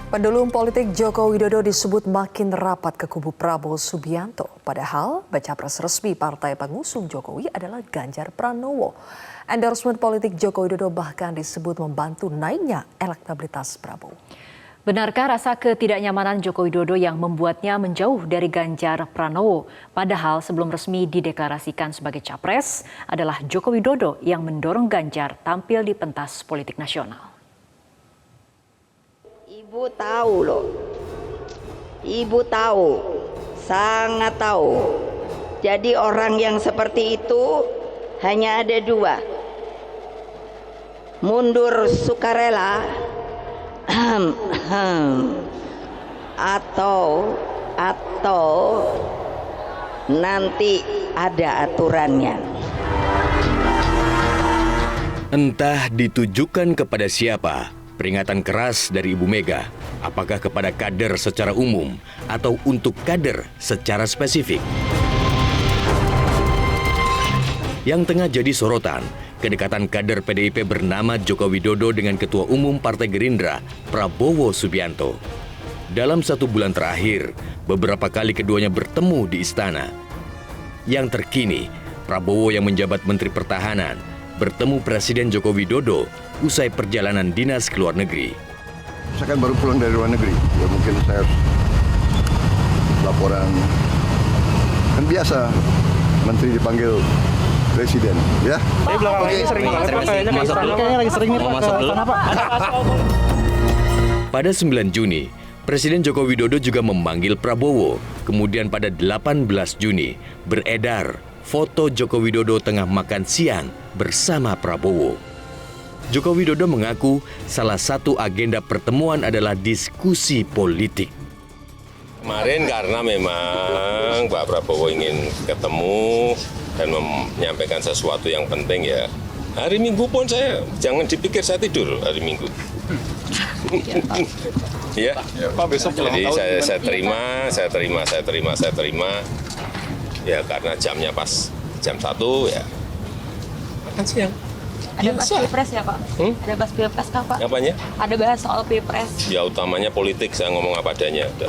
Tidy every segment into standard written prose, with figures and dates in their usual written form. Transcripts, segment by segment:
Pendulum politik Joko Widodo disebut makin rapat ke kubu Prabowo Subianto. Padahal baca pres resmi partai pengusung Jokowi adalah Ganjar Pranowo. Endorsement politik Joko Widodo bahkan disebut membantu naiknya elektabilitas Prabowo. Benarkah rasa ketidaknyamanan Joko Widodo yang membuatnya menjauh dari Ganjar Pranowo? Padahal sebelum resmi dideklarasikan sebagai capres adalah Joko Widodo yang mendorong Ganjar tampil di pentas politik nasional. Ibu tahu loh, ibu tahu, sangat tahu. Jadi orang yang seperti itu hanya ada dua, mundur sukarela atau nanti ada aturannya. Entah ditujukan kepada siapa. Peringatan keras dari Ibu Mega, apakah kepada kader secara umum atau untuk kader secara spesifik? Yang tengah jadi sorotan, kedekatan kader PDIP bernama Joko Widodo dengan Ketua Umum Partai Gerindra, Prabowo Subianto. Dalam 1 bulan terakhir, beberapa kali keduanya bertemu di istana. Yang terkini, Prabowo yang menjabat Menteri Pertahanan bertemu Presiden Joko Widodo usai perjalanan dinas ke luar negeri. Saya kan baru pulang dari luar negeri, ya mungkin saya harus laporan. Kan biasa, Menteri dipanggil Presiden, ya? Tapi belakangan ini sering banget, Pak. Kayaknya lagi sering nih, Pak. Pada 9 Juni, Presiden Joko Widodo juga memanggil Prabowo. Kemudian pada 18 Juni, beredar foto Joko Widodo tengah makan siang bersama Prabowo. Joko Widodo mengaku salah satu agenda pertemuan adalah diskusi politik. Kemarin karena memang Pak Prabowo ingin ketemu dan menyampaikan sesuatu yang penting ya. Hari Minggu pun saya, jangan dipikir saya tidur hari Minggu. Ya, Pak, besok jadi saya terima. Ya karena jamnya pas jam 1 ya makan siang. Ada bahas pilpres ya Pak? Ada bahas pilpres kah Pak? Apanya? Ada bahas soal pilpres. Ya utamanya politik, saya ngomong apa adanya. Udah.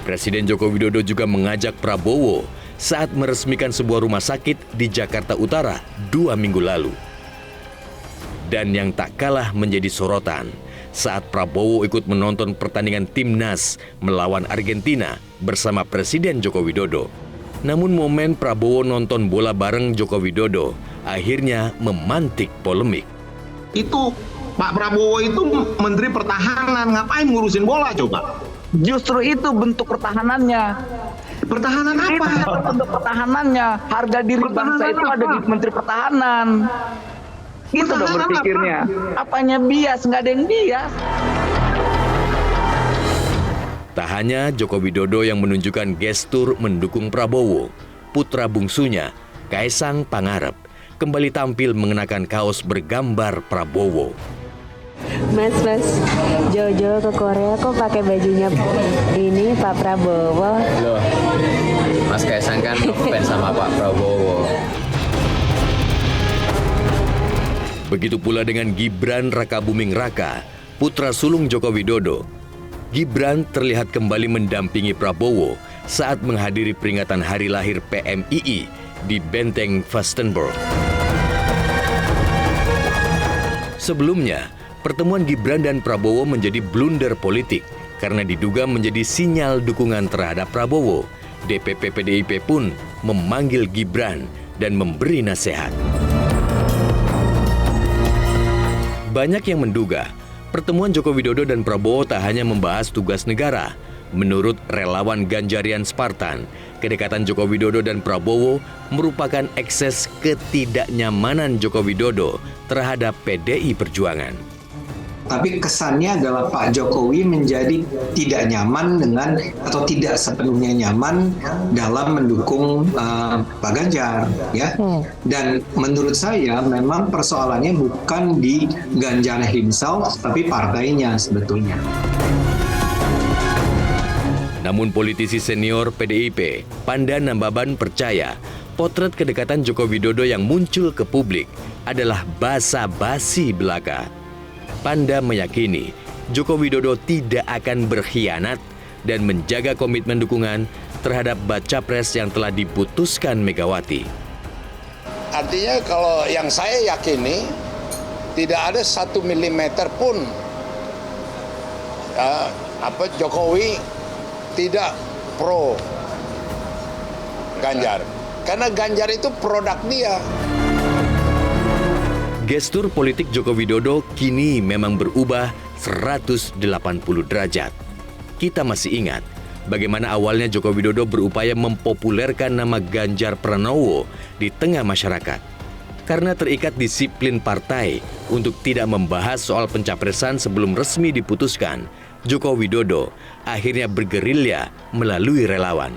Presiden Joko Widodo juga mengajak Prabowo saat meresmikan sebuah rumah sakit di Jakarta Utara 2 minggu lalu. Dan yang tak kalah menjadi sorotan, saat Prabowo ikut menonton pertandingan Timnas melawan Argentina bersama Presiden Joko Widodo. Namun momen Prabowo nonton bola bareng Joko Widodo akhirnya memantik polemik. Itu Pak Prabowo itu Menteri Pertahanan, ngapain ngurusin bola coba? Justru itu bentuk pertahanannya. Pertahanan apa? Itu bentuk pertahanannya. Harga diri bangsa itu ada di Menteri Pertahanan. Gitu dong berpikirnya. Apanya bias, nggak ada yang bias. Tak hanya Joko Widodo yang menunjukkan gestur mendukung Prabowo, putra bungsunya, Kaisang Pangarep, kembali tampil mengenakan kaos bergambar Prabowo. Mas Jojo ke Korea kok pakai bajunya ini Pak Prabowo? Loh, Mas Kaisang kan fans sama Pak Prabowo. Begitu pula dengan Gibran Rakabuming Raka, putra sulung Joko Widodo. Gibran terlihat kembali mendampingi Prabowo saat menghadiri peringatan hari lahir PMII di Benteng Vastenburg. Sebelumnya, pertemuan Gibran dan Prabowo menjadi blunder politik karena diduga menjadi sinyal dukungan terhadap Prabowo. DPP PDIP pun memanggil Gibran dan memberi nasihat. Banyak yang menduga pertemuan Joko Widodo dan Prabowo tak hanya membahas tugas negara. Menurut relawan Ganjarian Spartan, kedekatan Joko Widodo dan Prabowo merupakan ekses ketidaknyamanan Joko Widodo terhadap PDI Perjuangan. Tapi kesannya adalah Pak Jokowi menjadi tidak nyaman dengan atau tidak sepenuhnya nyaman dalam mendukung Pak Ganjar, ya. Dan menurut saya memang persoalannya bukan di Ganjar himself, tapi partainya sebetulnya. Namun politisi senior PDIP, Panda Nambaban percaya potret kedekatan Joko Widodo yang muncul ke publik adalah basa-basi belaka. Panda meyakini Joko Widodo tidak akan berkhianat dan menjaga komitmen dukungan terhadap baca pres yang telah diputuskan Megawati. Artinya kalau yang saya yakini tidak ada 1 milimeter pun Jokowi tidak pro Ganjar. Karena Ganjar itu produk dia. Gestur politik Joko Widodo kini memang berubah 180 derajat. Kita masih ingat bagaimana awalnya Joko Widodo berupaya mempopulerkan nama Ganjar Pranowo di tengah masyarakat. Karena terikat disiplin partai untuk tidak membahas soal pencapresan sebelum resmi diputuskan, Joko Widodo akhirnya bergerilya melalui relawan.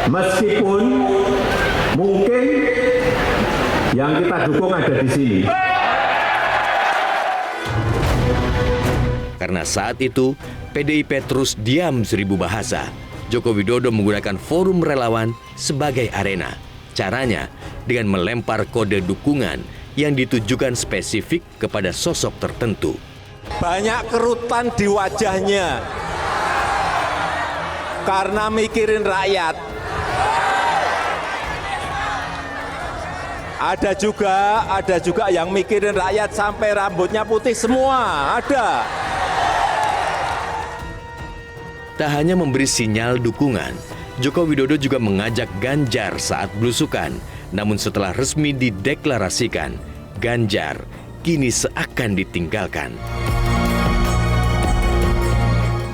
Meskipun mungkin yang kita dukung ada di sini. Karena saat itu, PDIP terus diam 1000 bahasa. Joko Widodo menggunakan forum relawan sebagai arena. Caranya dengan melempar kode dukungan yang ditujukan spesifik kepada sosok tertentu. Banyak kerutan di wajahnya karena mikirin rakyat. Ada juga yang mikirin rakyat sampai rambutnya putih semua, ada. Tak hanya memberi sinyal dukungan, Joko Widodo juga mengajak Ganjar saat belusukan. Namun setelah resmi dideklarasikan, Ganjar kini seakan ditinggalkan.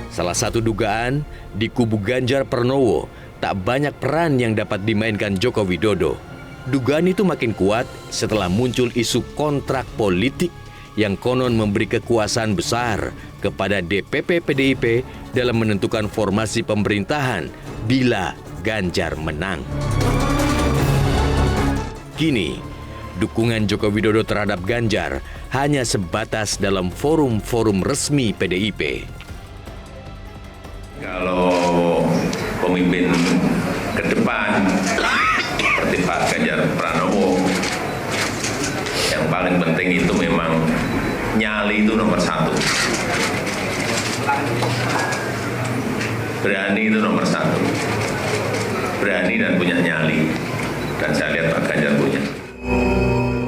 Salah satu dugaan, di kubu Ganjar Pranowo tak banyak peran yang dapat dimainkan Joko Widodo. Dugaan itu makin kuat setelah muncul isu kontrak politik yang konon memberi kekuasaan besar kepada DPP PDIP dalam menentukan formasi pemerintahan bila Ganjar menang. Kini, dukungan Joko Widodo terhadap Ganjar hanya sebatas dalam forum-forum resmi PDIP. Kalau pemimpin ke depan seperti Pak Ganjar Pranowo, yang paling penting itu memang nyali itu nomor 1. Berani itu nomor 1. Berani dan punya nyali. Dan saya lihat Pak Ganjar punya.